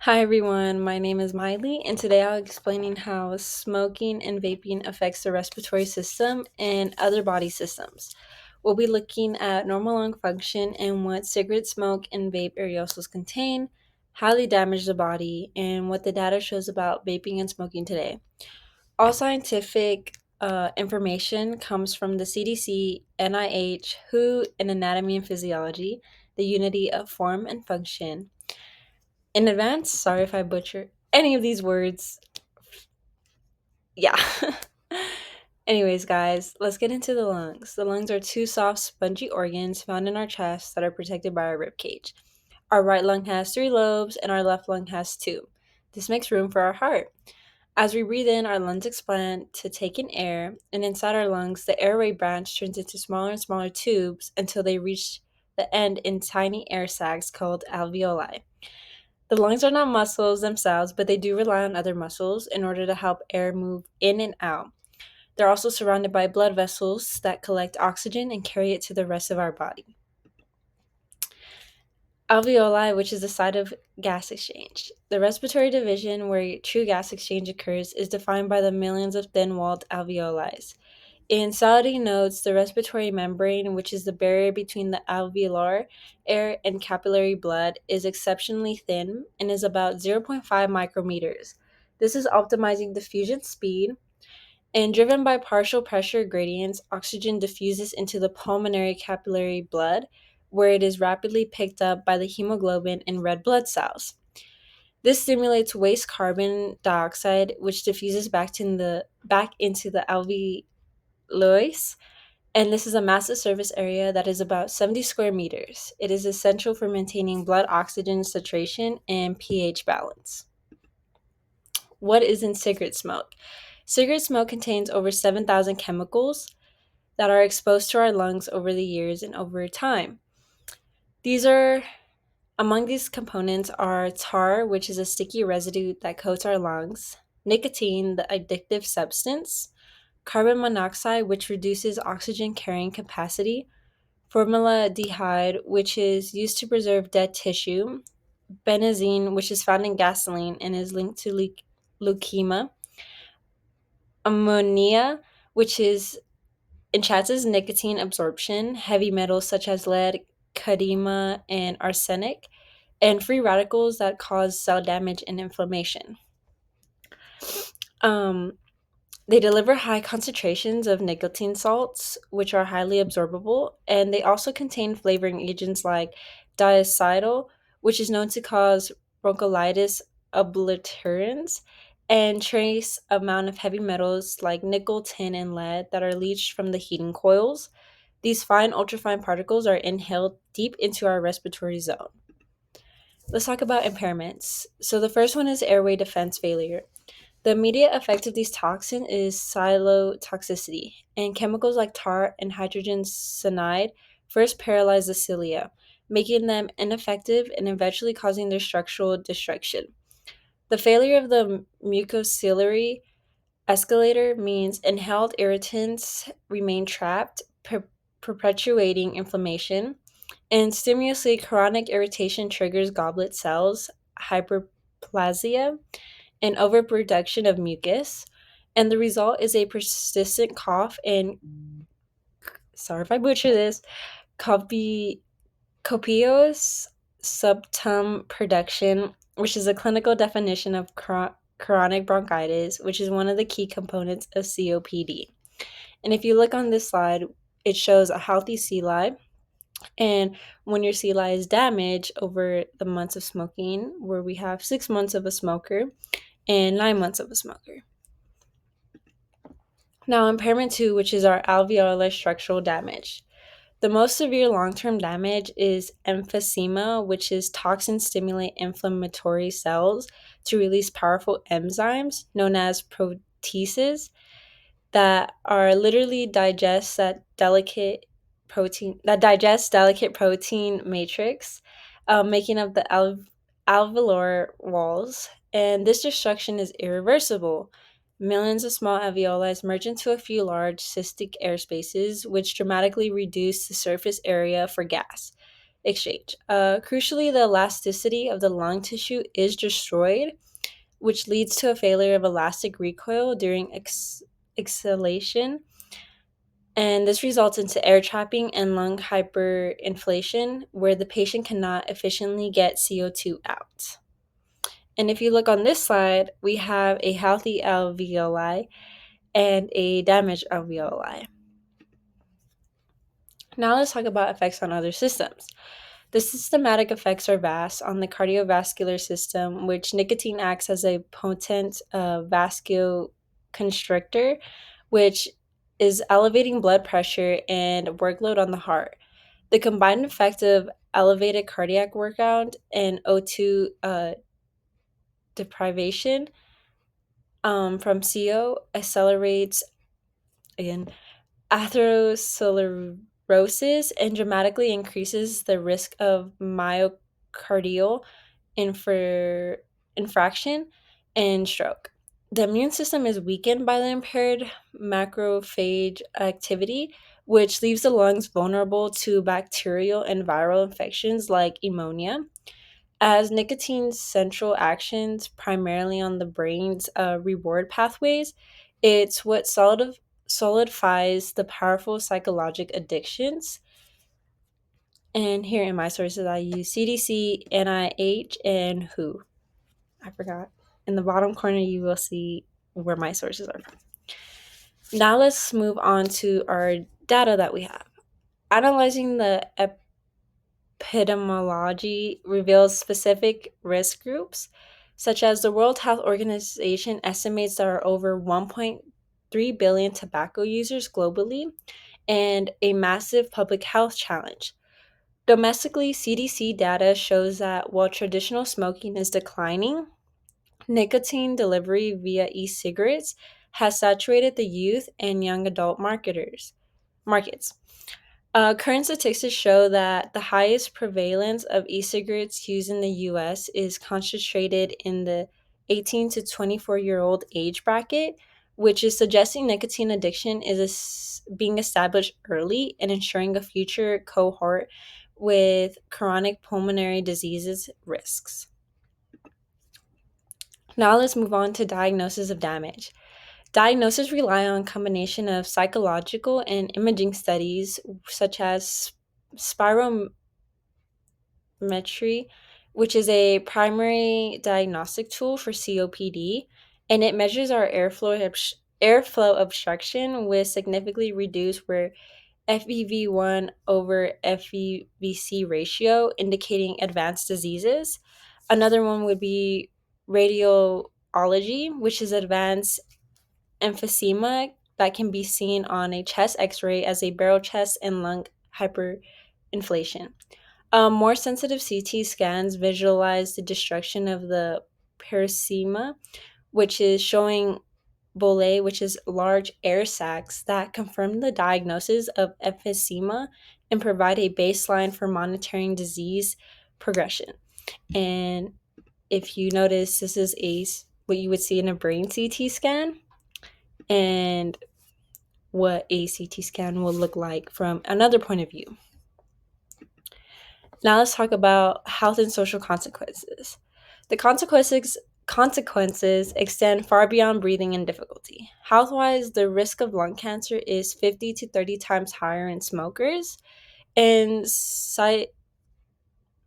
Hi everyone, my name is Miley, and today I'll be explaining how smoking and vaping affects the respiratory system and other body systems. We'll be looking at normal lung function and what cigarette smoke and vape aerosols contain, how they damage the body, and what the data shows about vaping and smoking today. All scientific information comes from the CDC, NIH, WHO, and Anatomy and Physiology, the unity of form and function. In advance, sorry if I butcher any of these words. Yeah. Anyways, guys, let's get into the lungs. The lungs are two soft, spongy organs found in our chest that are protected by our rib cage. Our right lung has three lobes, and our left lung has two. This makes room for our heart. As we breathe in, our lungs expand to take in air, and inside our lungs, the airway branch turns into smaller and smaller tubes until they reach the end in tiny air sacs called alveoli. The lungs are not muscles themselves, but they do rely on other muscles in order to help air move in and out. They're also surrounded by blood vessels that collect oxygen and carry it to the rest of our body. Alveoli, which is the site of gas exchange. The respiratory division where true gas exchange occurs is defined by the millions of thin walled alveoli. In saluting nodes, the respiratory membrane, which is the barrier between the alveolar air and capillary blood, is exceptionally thin and is about zero point 0.5 micrometers. This is optimizing diffusion speed, and driven by partial pressure gradients, oxygen diffuses into the pulmonary capillary blood, where it is rapidly picked up by the hemoglobin in red blood cells. This stimulates waste carbon dioxide, which diffuses back into the alveoli, and this is a massive surface area that is about 70 square meters. It is essential for maintaining blood oxygen saturation and pH balance. What is in cigarette smoke? Cigarette smoke contains over 7,000 chemicals that are exposed to our lungs over the years and over time. These are Among these components are tar, which is a sticky residue that coats our lungs, nicotine, the addictive substance, carbon monoxide, which reduces oxygen carrying capacity, formaldehyde, which is used to preserve dead tissue, benzene, which is found in gasoline and is linked to leukemia, ammonia, which is enhances nicotine absorption, heavy metals such as lead, cadmium, and arsenic, and free radicals that cause cell damage and inflammation. Um, They deliver high concentrations of nicotine salts, which are highly absorbable, and they also contain flavoring agents like diacetyl, which is known to cause bronchiolitis obliterans, and trace amount of heavy metals like nickel, tin, and lead that are leached from the heating coils. These fine ultrafine particles are inhaled deep into our respiratory zone. Let's talk about impairments. So the first one is airway defense failure. The immediate effect of these toxins is cytotoxicity, and chemicals like tar and hydrogen cyanide first paralyze the cilia, making them ineffective and eventually causing their structural destruction. The failure of the mucociliary escalator means inhaled irritants remain trapped, perpetuating inflammation, and stimulously chronic irritation triggers goblet cells, hyperplasia, and overproduction of mucus, and the result is a persistent cough and, sorry if I butcher this, copi- copious subtum production, which is a clinical definition of chronic bronchitis, which is one of the key components of COPD. And if you look on this slide, it shows a healthy cili, and when your cili is damaged over the months of smoking, where we have 6 months of a smoker and 9 months of a smoker. Now, impairment two, which is our alveolar structural damage. The most severe long term damage is emphysema, which is toxins stimulate inflammatory cells to release powerful enzymes known as proteases that are literally digest delicate protein matrix, making up the alveolar walls, and this destruction is irreversible. Millions of small alveoli merge into a few large cystic air spaces, which dramatically reduce the surface area for gas. exchange. Crucially, the elasticity of the lung tissue is destroyed, which leads to a failure of elastic recoil during exhalation, and this results into air trapping and lung hyperinflation, where the patient cannot efficiently get CO2 out. And if you look on this slide, we have a healthy alveoli and a damaged alveoli. Now let's talk about effects on other systems. The systematic effects are vast on the cardiovascular system, which nicotine acts as a potent vasoconstrictor, which is elevating blood pressure and workload on the heart. The combined effect of elevated cardiac workout and O2 deprivation from CO accelerates, again, atherosclerosis and dramatically increases the risk of myocardial infraction and stroke. The immune system is weakened by the impaired macrophage activity, which leaves the lungs vulnerable to bacterial and viral infections like pneumonia. As nicotine's central actions primarily on the brain's reward pathways, it's what solidifies the powerful psychologic addictions. And here in my sources, I use CDC, NIH, and WHO. I forgot. In the bottom corner, you will see where my sources are from. Now let's move on to our data that we have. Analyzing the epidemiology reveals specific risk groups, such as the World Health Organization estimates there are over 1.3 billion tobacco users globally and a massive public health challenge. Domestically, CDC data shows that while traditional smoking is declining, nicotine delivery via e-cigarettes has saturated the youth and young adult markets. Current statistics show that the highest prevalence of e-cigarettes used in the US is concentrated in the 18 to 24-year-old age bracket, which is suggesting nicotine addiction is being established early and ensuring a future cohort with chronic pulmonary diseases risks. Now let's move on to diagnosis of damage. Diagnosis rely on a combination of psychological and imaging studies such as spirometry, which is a primary diagnostic tool for COPD, and it measures our airflow obstruction with significantly reduced where FEV1 over FEVC ratio, indicating advanced diseases. Another one would be radiology, which is advanced emphysema that can be seen on a chest x-ray as a barrel chest and lung hyperinflation. More sensitive CT scans visualize the destruction of the parenchyma, which is showing bullae, which is large air sacs that confirm the diagnosis of emphysema and provide a baseline for monitoring disease progression. And if you notice, this is what you would see in a brain CT scan, and what a CT scan will look like from another point of view. Now let's talk about health and social consequences. The consequences extend far beyond breathing and difficulty. Health-wise, the risk of lung cancer is 50 to 30 times higher in smokers, and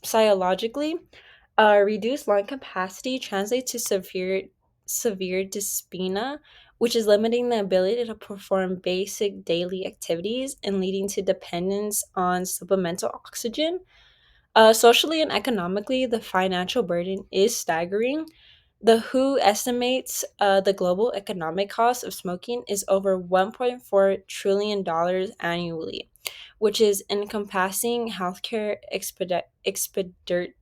physiologically, reduced lung capacity translates to severe dyspnea, which is limiting the ability to perform basic daily activities and leading to dependence on supplemental oxygen. Socially and economically, the financial burden is staggering. The WHO estimates the global economic cost of smoking is over $1.4 trillion annually, which is encompassing healthcare expenditures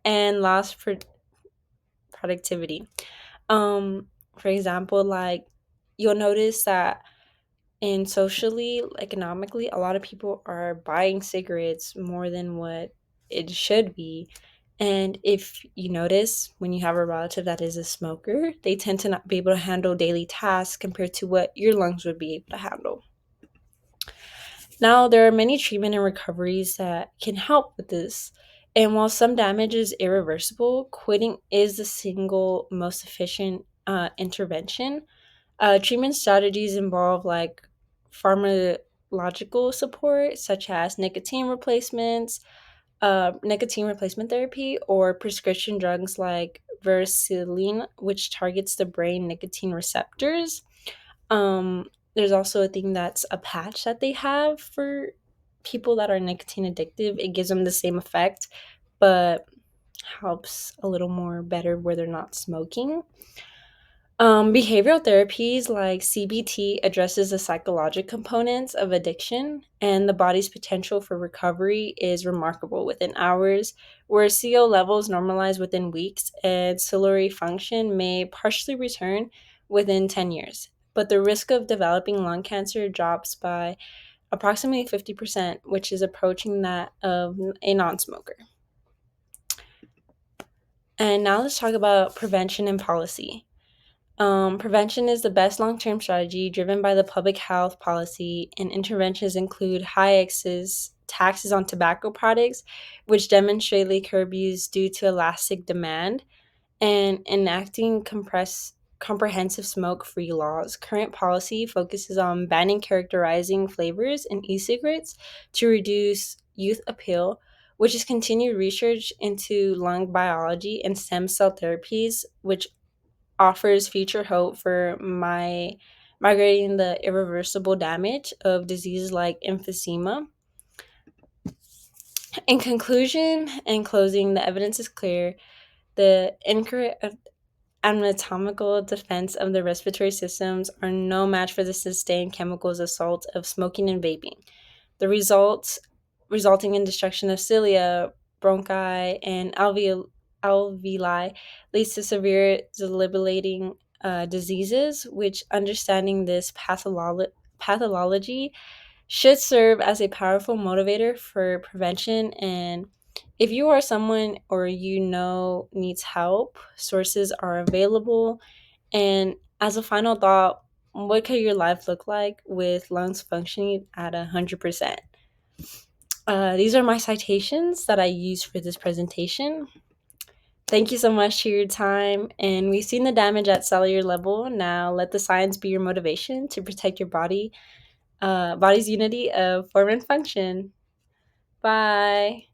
and lost productivity. For example, like you'll notice that and socially, economically, a lot of people are buying cigarettes more than what it should be. And if you notice, when you have a relative that is a smoker, they tend to not be able to handle daily tasks compared to what your lungs would be able to handle. Now, there are many treatment and recoveries that can help with this. And while some damage is irreversible, quitting is the single most efficient intervention. Treatment strategies involve like pharmacological support, such as nicotine replacement therapy, or prescription drugs like Vericillin, which targets the brain nicotine receptors. There's also a thing that's a patch that they have for people that are nicotine addictive. It gives them the same effect, but helps a little more better where they're not smoking. Behavioral therapies like CBT addresses the psychological components of addiction, and the body's potential for recovery is remarkable within hours, where CO levels normalize within weeks and ciliary function may partially return within 10 years. But the risk of developing lung cancer drops by approximately 50%, which is approaching that of a non smoker. And now let's talk about prevention and policy. Prevention is the best long term strategy driven by the public health policy, and interventions include high taxes on tobacco products, which demonstrably curb use due to elastic demand, and enacting comprehensive smoke free laws. Current policy focuses on banning characterizing flavors in e cigarettes to reduce youth appeal, which is continued research into lung biology and stem cell therapies, which offers future hope for migrating the irreversible damage of diseases like emphysema. In conclusion and closing, the evidence is clear. The incorrect anatomical defense of the respiratory systems are no match for the sustained chemicals assault of smoking and vaping. The results resulting in destruction of cilia, bronchi, and alveoli leads to severe debilitating diseases, which understanding this pathology should serve as a powerful motivator for prevention. And if you are someone or you know needs help, sources are available. And as a final thought, what could your life look like with lungs functioning at 100%? These are my citations that I use for this presentation. Thank you so much for your time. And we've seen the damage at cellular level. Now let the science be your motivation to protect your body's unity of form and function. Bye.